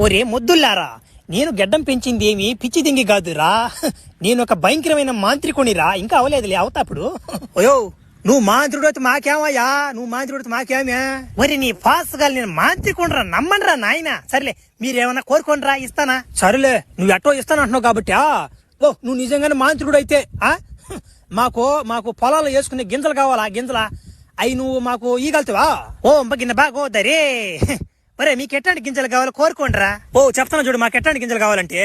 ఒరే మొద్దుల్లారా, నేను గెడ్డం పెంచింది ఏమి పిచ్చి దింగి కాదురా. నేను ఒక భయంకరమైన మాంత్రికునిరా. ఇంకా అవలేదులే, అవుతాప్పుడు. ఓయో, నువ్వు మాంత్రుడు మాకేమయ్యా, నువ్వు మాంత్రుడు మాకేమే. మరి నీ ఫాస్ గా నేను మాంత్రికుండ్రా, నమ్మండిరా నాయన. సరేలే, మీరేమన్నా కోరుకోండిరా, ఇస్తానా. సరేలే, నువ్వు ఎట్టో ఇస్తానంటున్నావు కాబట్టి ఓ నువ్వు నిజంగానే మాంత్రికుడు అయితే మాకు పొలాలు వేసుకునే గింజలు కావాలా, గింజలా అయి నువ్వు మాకు ఈగలుతావా? ఓ గిన్నె బాగోదరే. మరే మీకు ఎట్లాంటి గింజలు కావాలో కోరుకోండిరా. ఓ చెప్తాను చూడు, మాకు ఎట్లాంటి గింజలు కావాలంటే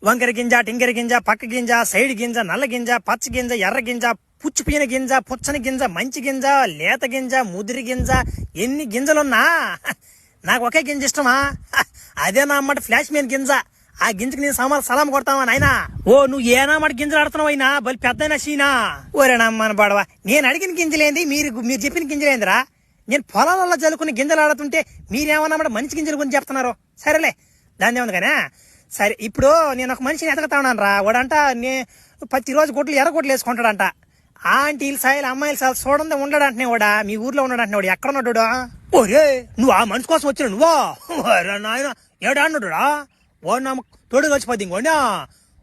వంకర గింజ, టింకర గింజ, పక్క గింజ, సైడ్ గింజ, నల్ల గింజ, పచ్చ గింజ, ఎర్ర గింజ, పుచ్చిపోయిన గింజ, పుచ్చని గింజ, మంచి గింజ, లేత గింజ, ముదిరి గింజ, ఎన్ని గింజలున్నా నాకు ఒకే గింజ ఇష్టమా? అదే నా అమ్మట ఫ్లాష్ మ్యాన్ గింజ. ఆ గింజకి నేను సలాం కొడతావా నాయనా? ఓ నువ్వు ఏనామాట గింజలు ఆడుతున్నావు అయినా బలి పెద్దయినా సీనా. ఓరేనమ్మన బడవా, నేను అడిగిన గింజలేంది, మీరు చెప్పిన గింజలేందిరా? నేను పొలాలలో జల్లుకుని గింజలు ఆడుతుంటే మీరేమన్నా మంచి గింజల గురించి చెప్తున్నారు. సరేలే, దాన్ని ఏముంది కానీ. సరే, ఇప్పుడు నేను ఒక మనిషిని ఎతకతా ఉన్నాను రా. వాడంట ప్రతిరోజు గుడ్లు ఎర్ర గుడ్లు వేసుకుంటాడంట. ఆంటీలు సాయిలు అమ్మాయిలు సాయిలు చూడండి ఉండడంటనే వాడా, మీ ఊర్లో ఉండడంటే వాడు ఎక్కడ ఉన్నాడు? ఓరే, నువ్వు ఆ మనిషి కోసం వచ్చిన నువ్వా? నాయన ఏడా అన్నాడుడా? వాడు నా తోడు కలిసిపోద్ది ఇంకోడా.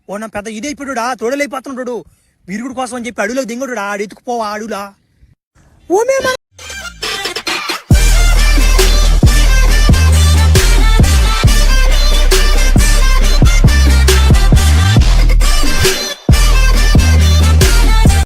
వాడు నా పెద్ద ఇదైపోయాడుడా, తోడలైపోతున్నాడు. విరుగుడు కోసం అని చెప్పి అడుగులో దింగడుడా, ఆడు ఎత్తుకుపోవా అడుగులా. ఓ